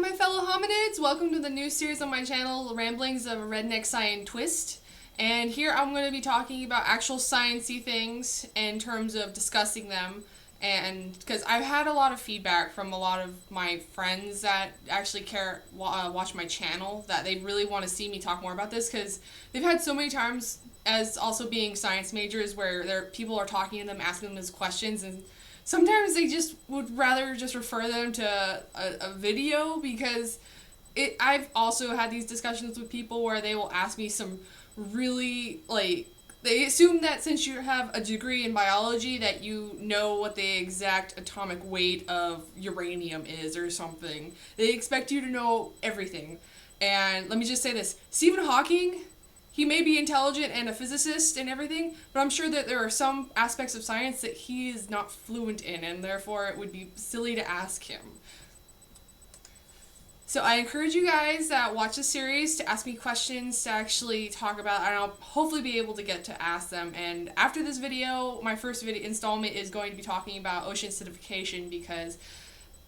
my fellow hominids. Welcome to the new series on my channel, Ramblings of a Redneck Scien-twist. And here I'm going to be talking about actual sciencey things in terms of discussing them. And because I've had a lot of feedback from a lot of my friends that actually watch my channel, that they really want to see me talk more about this, because they've had so many times as also being science majors where people are talking to them, asking them these questions, and sometimes they just would rather just refer them to a video, because I've also had these discussions with people where they will ask me some really, they assume that since you have a degree in biology that you know what the exact atomic weight of uranium is or something. They expect you to know everything. And let me just say this, Stephen Hawking, he may be intelligent and a physicist and everything, but I'm sure that there are some aspects of science that he is not fluent in, and therefore it would be silly to ask him. So I encourage you guys that watch the series to ask me questions to actually talk about, and I'll hopefully be able to get to ask them. And after this video, my first video installment is going to be talking about ocean acidification, because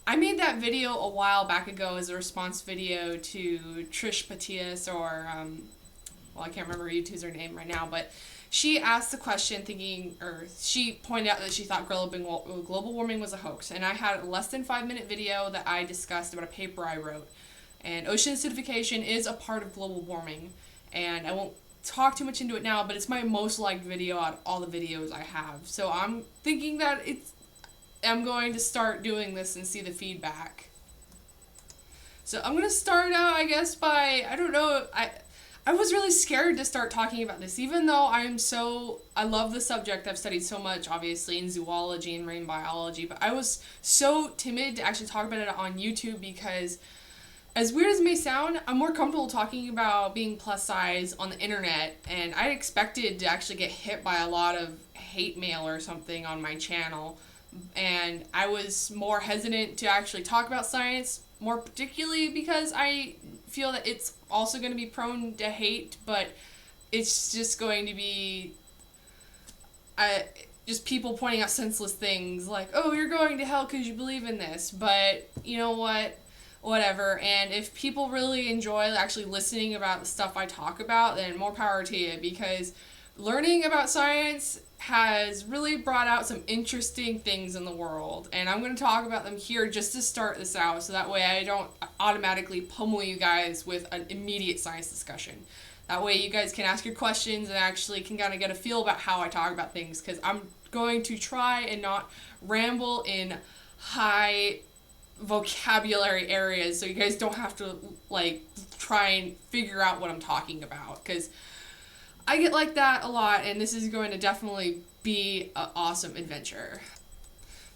I made that video a while back ago as a response video to Trish Patias, or well, I can't remember her YouTuber name right now, but she asked the question she pointed out that she thought global warming was a hoax. And I had a less than 5-minute video that I discussed about a paper I wrote. And ocean acidification is a part of global warming. And I won't talk too much into it now, but it's my most liked video out of all the videos I have. So I'm thinking that I'm going to start doing this and see the feedback. So I'm going to start out, I guess, by, I was really scared to start talking about this, even though I love the subject. I've studied so much, obviously, in zoology and marine biology, but I was so timid to actually talk about it on YouTube, because as weird as it may sound, I'm more comfortable talking about being plus size on the internet, and I expected to actually get hit by a lot of hate mail or something on my channel, and I was more hesitant to actually talk about science, more particularly because I feel that it's also going to be prone to hate, but it's just going to be just people pointing out senseless things like, oh, you're going to hell because you believe in this, but you know what, whatever. And if people really enjoy actually listening about the stuff I talk about, then more power to you, because learning about science has really brought out some interesting things in the world, and I'm going to talk about them here just to start this out, so that way I don't automatically pummel you guys with an immediate science discussion. That way you guys can ask your questions and actually can kind of get a feel about how I talk about things, because I'm going to try and not ramble in high vocabulary areas, so you guys don't have to try and figure out what I'm talking about, because I get like that a lot, and this is going to definitely be an awesome adventure.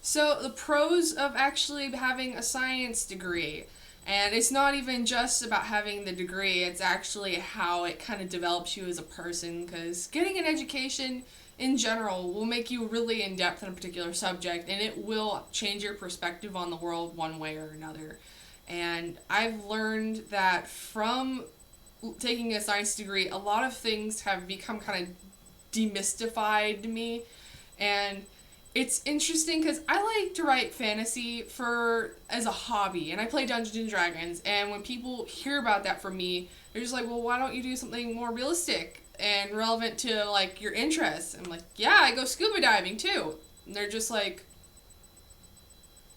So the pros of actually having a science degree, and it's not even just about having the degree, it's actually how it kind of develops you as a person, because getting an education in general will make you really in-depth in a particular subject, and it will change your perspective on the world one way or another. And I've learned that from taking a science degree, a lot of things have become kind of demystified to me, and it's interesting because I like to write fantasy as a hobby, and I play Dungeons and Dragons, and when people hear about that from me, they're just like, well, why don't you do something more realistic and relevant to your interests? I'm like, yeah, I go scuba diving too. And they're just like,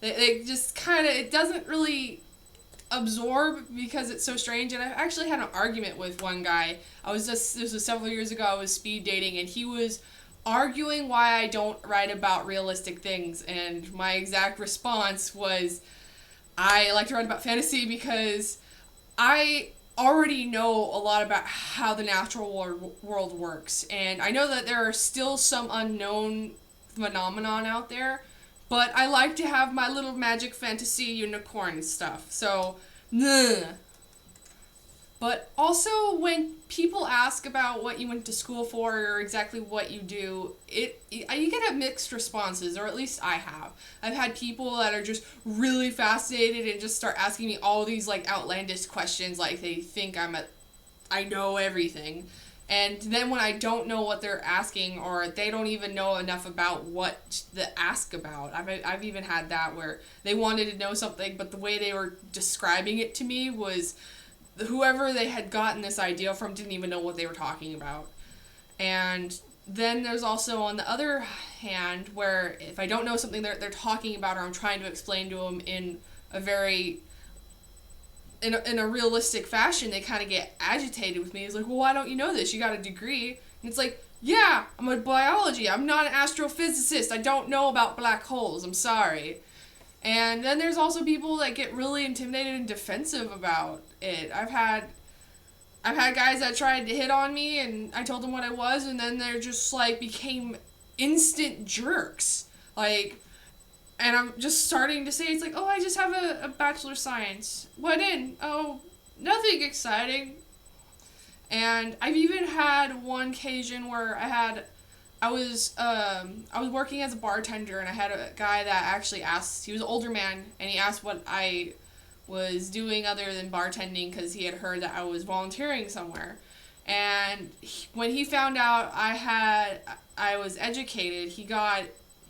they just kind of, it doesn't really absorb, because it's so strange. And I actually had an argument with one guy. This was several years ago, I was speed dating, and he was arguing why I don't write about realistic things, and my exact response was, I like to write about fantasy because I already know a lot about how the natural world works, and I know that there are still some unknown phenomenon out there, but I like to have my little magic fantasy unicorn stuff, so, But also, when people ask about what you went to school for or exactly what you do, you get mixed responses, or at least I have. I've had people that are just really fascinated and just start asking me all these outlandish questions, like they think I know everything. And then when I don't know what they're asking, or they don't even know enough about what to ask about, I've even had that where they wanted to know something, but the way they were describing it to me was whoever they had gotten this idea from didn't even know what they were talking about. And then there's also, on the other hand, where if I don't know something they're talking about, or I'm trying to explain to them in a very in a realistic fashion, they kind of get agitated with me. It's like, well, why don't you know this? You got a degree. And it's like, yeah, I'm a biology. I'm not an astrophysicist. I don't know about black holes. I'm sorry. And then there's also people that get really intimidated and defensive about it. I've had guys that tried to hit on me, and I told them what I was, and then they're just like became instant jerks. Like, and I'm just starting to say, it's like, oh, I just have a Bachelor of Science. What in? Oh, nothing exciting. And I've even had one occasion where I was working as a bartender, and I had a guy that actually asked, he was an older man, and he asked what I was doing other than bartending, because he had heard that I was volunteering somewhere. And when he found out I was educated, he got,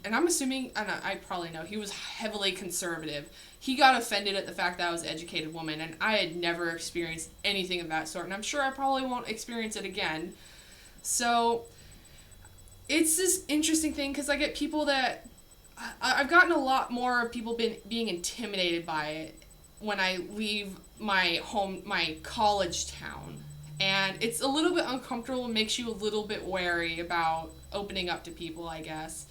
and I'm assuming, I probably know, he was heavily conservative. He got offended at the fact that I was an educated woman, and I had never experienced anything of that sort, and I'm sure I probably won't experience it again. So it's this interesting thing, because I get people that, I've gotten a lot more of people being intimidated by it when I leave my college town. And it's a little bit uncomfortable, and makes you a little bit wary about opening up to people, I guess.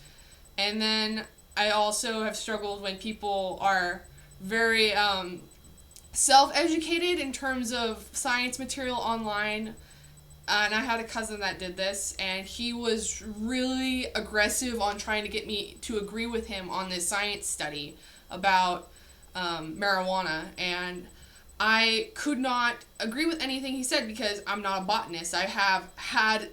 And then I also have struggled when people are very self-educated in terms of science material online. And I had a cousin that did this, and he was really aggressive on trying to get me to agree with him on this science study about marijuana. And I could not agree with anything he said because I'm not a botanist. I have had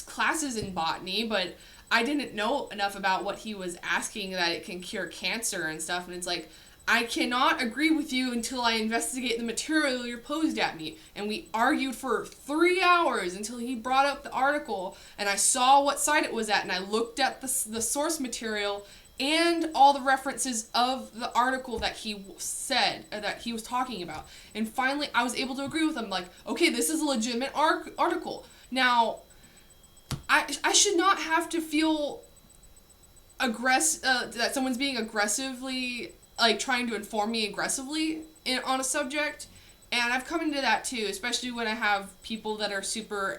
classes in botany, but I didn't know enough about what he was asking, that it can cure cancer and stuff. And it's like, I cannot agree with you until I investigate the material you're posed at me. And we argued for 3 hours until he brought up the article, and I saw what site it was at, and I looked at the source material and all the references of the article that he said, that he was talking about. And finally, I was able to agree with him, like, okay, this is a legitimate article. Now, I should not have to feel that someone's being aggressively, like, trying to inform me aggressively on a subject. And I've come into that too, especially when I have people that are super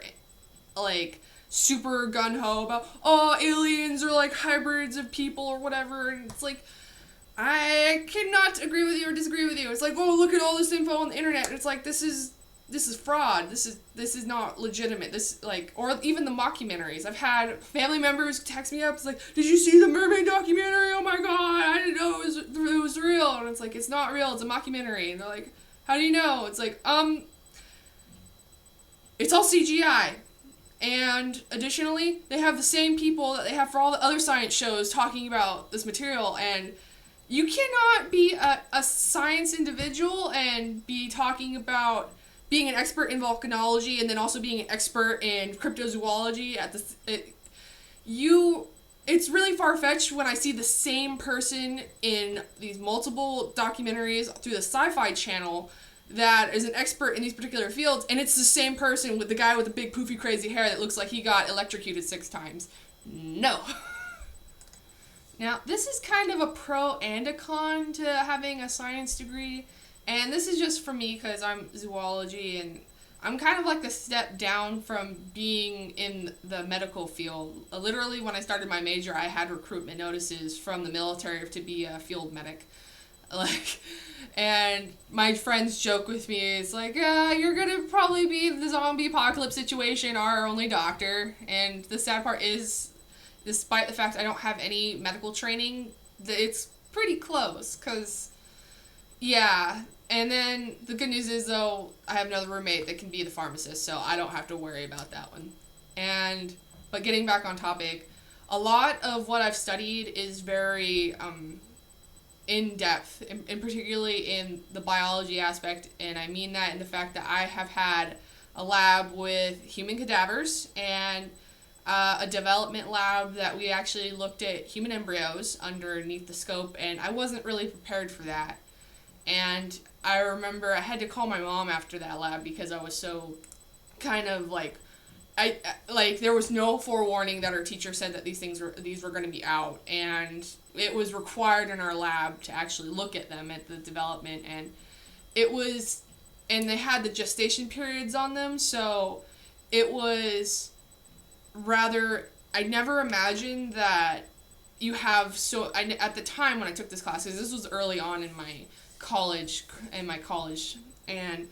gung-ho about, oh, aliens are like hybrids of people or whatever. And it's like, I cannot agree with you or disagree with you. It's like, oh, look at all this info on the internet. And it's like, this is fraud. This is not legitimate. This, like, or even the mockumentaries. I've had family members text me up. It's like, did you see the mermaid documentary? Oh my god, I didn't know it was real. And it's like, it's not real. It's a mockumentary. And they're like, how do you know? It's like, it's all CGI. And additionally, they have the same people that they have for all the other science shows talking about this material, and you cannot be a science individual and be talking about being an expert in volcanology and then also being an expert in cryptozoology it's really far-fetched when I see the same person in these multiple documentaries through the Sci-Fi Channel that is an expert in these particular fields, and it's the same person with the guy with the big poofy crazy hair that looks like he got electrocuted 6 times. No. Now, this is kind of a pro and a con to having a science degree, and this is just for me because I'm zoology, and I'm kind of like a step down from being in the medical field. Literally, when I started my major, I had recruitment notices from the military to be a field medic. And my friends joke with me, it's like, you're gonna probably be the zombie apocalypse situation, our only doctor. And the sad part is, despite the fact I don't have any medical training, it's pretty close, because, yeah. And then the good news is, though, I have another roommate that can be the pharmacist, so I don't have to worry about that one. But getting back on topic, a lot of what I've studied is very, in-depth, and particularly in the biology aspect, and I mean that in the fact that I have had a lab with human cadavers and a development lab that we actually looked at human embryos underneath the scope, and I wasn't really prepared for that. And I remember I had to call my mom after that lab because I was so kind of like, there was no forewarning that our teacher said that these were going to be out, and it was required in our lab to actually look at them at the development, and they had the gestation periods on them, so it was rather, I never imagined that you have, at the time when I took this class, because this was early on in my college, and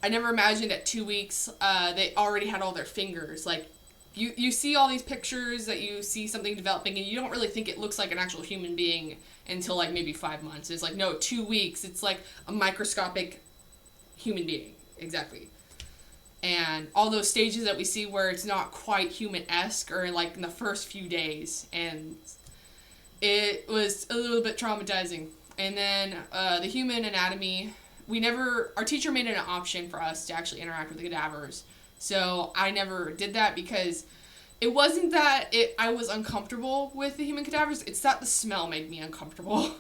I never imagined at 2 weeks, they already had all their fingers. Like, you see all these pictures that you see something developing, and you don't really think it looks like an actual human being until, like, maybe 5 months. It's like, no, 2 weeks, it's like a microscopic human being. Exactly. And all those stages that we see where it's not quite human-esque are, like, in the first few days, and it was a little bit traumatizing. And then, the human anatomy, our teacher made it an option for us to actually interact with the cadavers. So I never did that because it wasn't that I was uncomfortable with the human cadavers, it's that the smell made me uncomfortable.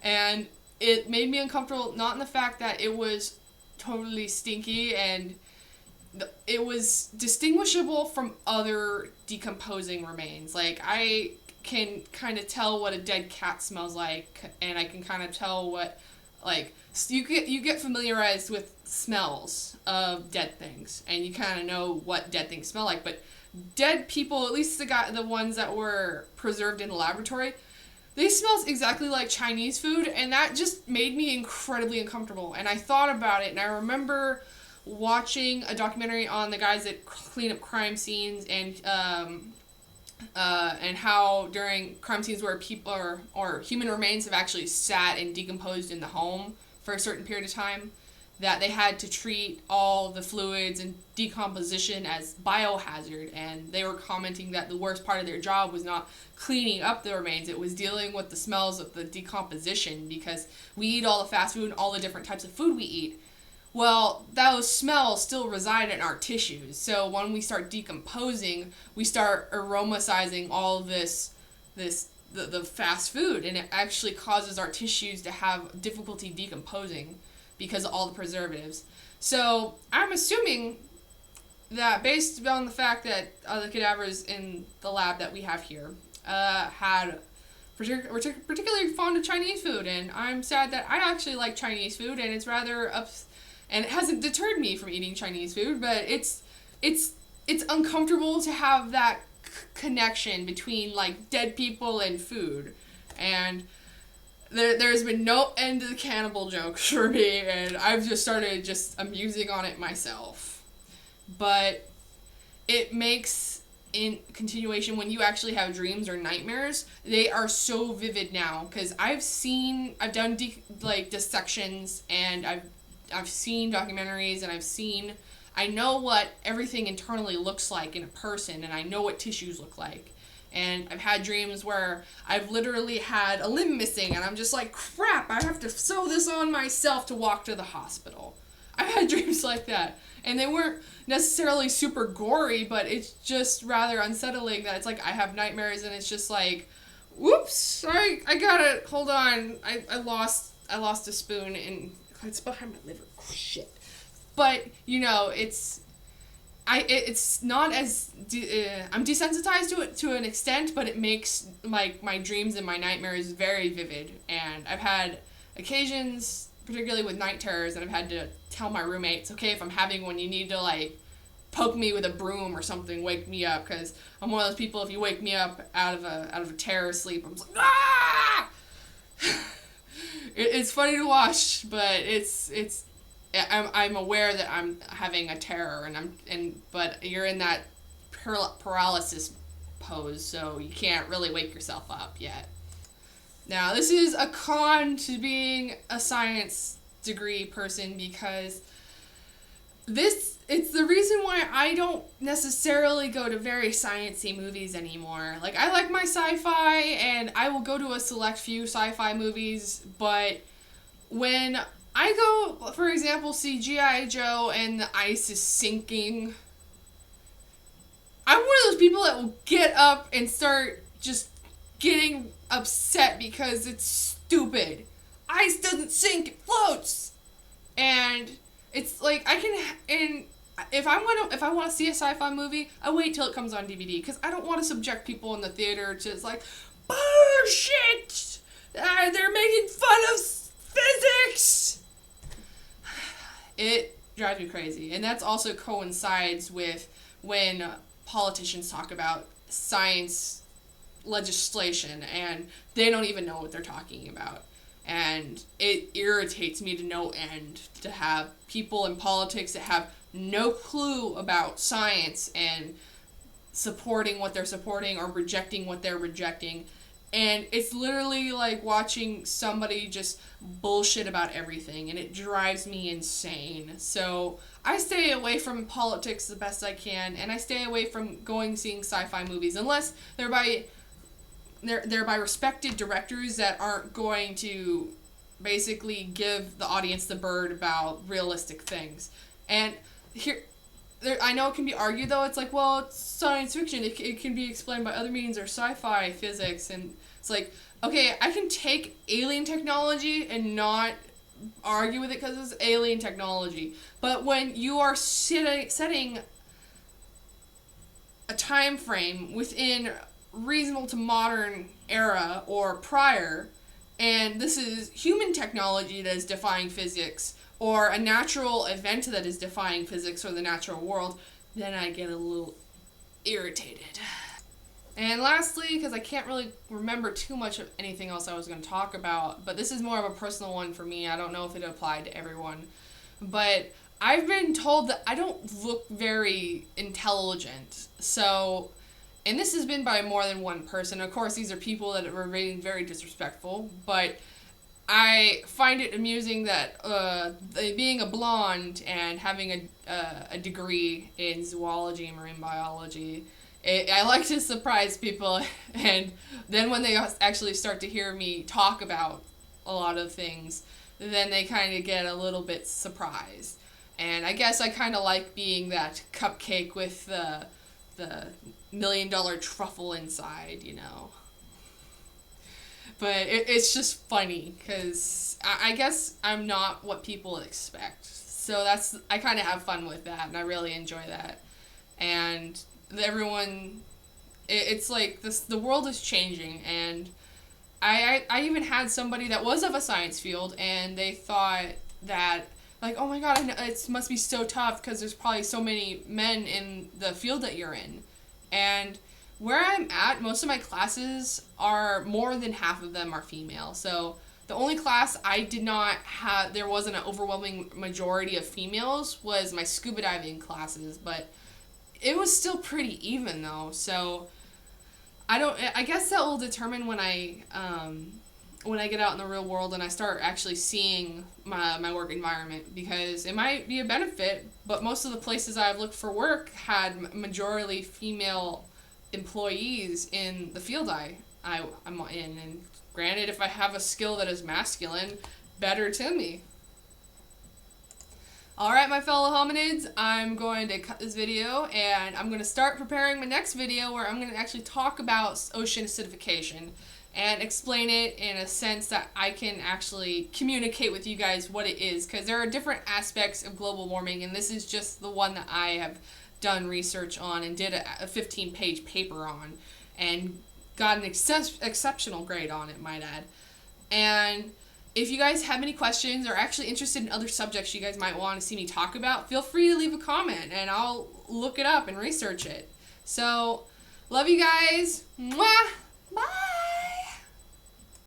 And it made me uncomfortable not in the fact that it was totally stinky and it was distinguishable from other decomposing remains. Like, I can kind of tell what a dead cat smells like, and I can kind of tell what, like, you get familiarized with smells of dead things, and you kind of know what dead things smell like. But dead people, at least the ones that were preserved in the laboratory, they smell exactly like Chinese food, and that just made me incredibly uncomfortable. And I thought about it, and I remember watching a documentary on the guys that clean up crime scenes, and how during crime scenes where people or human remains have actually sat and decomposed in the home for a certain period of time, that they had to treat all the fluids and decomposition as biohazard, and they were commenting that the worst part of their job was not cleaning up the remains, it was dealing with the smells of the decomposition, because we eat all the fast food and all the different types of food we eat. Well, those smells still reside in our tissues, so when we start decomposing, we start aromatizing all the fast food, and it actually causes our tissues to have difficulty decomposing because of all the preservatives. So I'm assuming that based on the fact that the cadavers in the lab that we have here were particularly fond of Chinese food, and I'm sad that I actually like Chinese food, and it's rather and it hasn't deterred me from eating Chinese food, but it's uncomfortable to have that connection between, like, dead people and food. And there's been no end to the cannibal jokes for me, and I've just started amusing on it myself. But it makes, in continuation, when you actually have dreams or nightmares, they are so vivid now, because I've done dissections, and I've seen documentaries, and I know what everything internally looks like in a person, and I know what tissues look like. And I've had dreams where I've literally had a limb missing, and I'm just like, crap, I have to sew this on myself to walk to the hospital. I've had dreams like that, and they weren't necessarily super gory, but it's just rather unsettling that it's like I have nightmares, and it's just like, whoops, I gotta, hold on, I lost a spoon, and it's behind my liver. Oh, shit. But, it's not as, I'm desensitized to it to an extent, but it makes my dreams and my nightmares very vivid. And I've had occasions, particularly with night terrors, and I've had to tell my roommates, okay, if I'm having one, you need to, poke me with a broom or something, wake me up, because I'm one of those people, if you wake me up out of a terror sleep, I'm just like, ah! It's funny to watch, but I'm aware that I'm having a terror, but you're in that paralysis pose, so you can't really wake yourself up yet. Now, this is a con to being a science degree person, because it's the reason why I don't necessarily go to very sciencey movies anymore. Like, I like my sci-fi, and I will go to a select few sci-fi movies, but when I go, for example, see G.I. Joe and the ice is sinking. I'm one of those people that will get up and start just getting upset because it's stupid. Ice doesn't sink, it floats. And it's like and if I want to see a sci-fi movie, I wait till it comes on DVD because I don't want to subject people in the theater to it's like bullshit. They're making fun of physics. It drives me crazy, and that's also coincides with when politicians talk about science legislation and they don't even know what they're talking about. And it irritates me to no end to have people in politics that have no clue about science and supporting what they're supporting or rejecting what they're rejecting. And it's literally like watching somebody just bullshit about everything, and it drives me insane. So I stay away from politics the best I can, and I stay away from seeing sci-fi movies unless they're by respected directors that aren't going to basically give the audience the bird about realistic things. And I know it can be argued though. It's like, well, it's science fiction. It can be explained by other means or sci-fi physics, and it's like, okay, I can take alien technology and not argue with it because it's alien technology. But when you are setting a time frame within reasonable to modern era or prior, and this is human technology that is defying physics, or a natural event that is defying physics or the natural world, then I get a little irritated. And lastly, because I can't really remember too much of anything else I was going to talk about, but this is more of a personal one for me. I don't know if it applied to everyone. But I've been told that I don't look very intelligent. So, and this has been by more than one person. Of course, these are people that are being very disrespectful, but I find it amusing that being a blonde and having a degree in zoology and marine biology, I like to surprise people, and then when they actually start to hear me talk about a lot of things, then they kind of get a little bit surprised. And I guess I kind of like being that cupcake with the $1 million truffle inside, you know. But it's just funny, because I guess I'm not what people expect. So I kind of have fun with that, and I really enjoy that. And everyone, it's like the world is changing, and I even had somebody that was of a science field, and they thought that, like, oh my god, it must be so tough because there's probably so many men in the field that you're in. And where I'm at, most of my classes are, more than half of them are female. So the only class I did not have, there wasn't an overwhelming majority of females, was my scuba diving classes, but it was still pretty even though. So I guess that will determine when I get out in the real world and I start actually seeing my work environment, because it might be a benefit, but most of the places I've looked for work had majorly female employees in the field I'm in, and granted, if I have a skill that is masculine, better to me. Alright, my fellow hominids, I'm going to cut this video, and I'm going to start preparing my next video where I'm going to actually talk about ocean acidification and explain it in a sense that I can actually communicate with you guys what it is, because there are different aspects of global warming, and this is just the one that I have done research on and did a 15-page paper on and got an exceptional grade on it, might add. And if you guys have any questions or actually interested in other subjects you guys might want to see me talk about, feel free to leave a comment and I'll look it up and research it. So, love you guys. Mwah!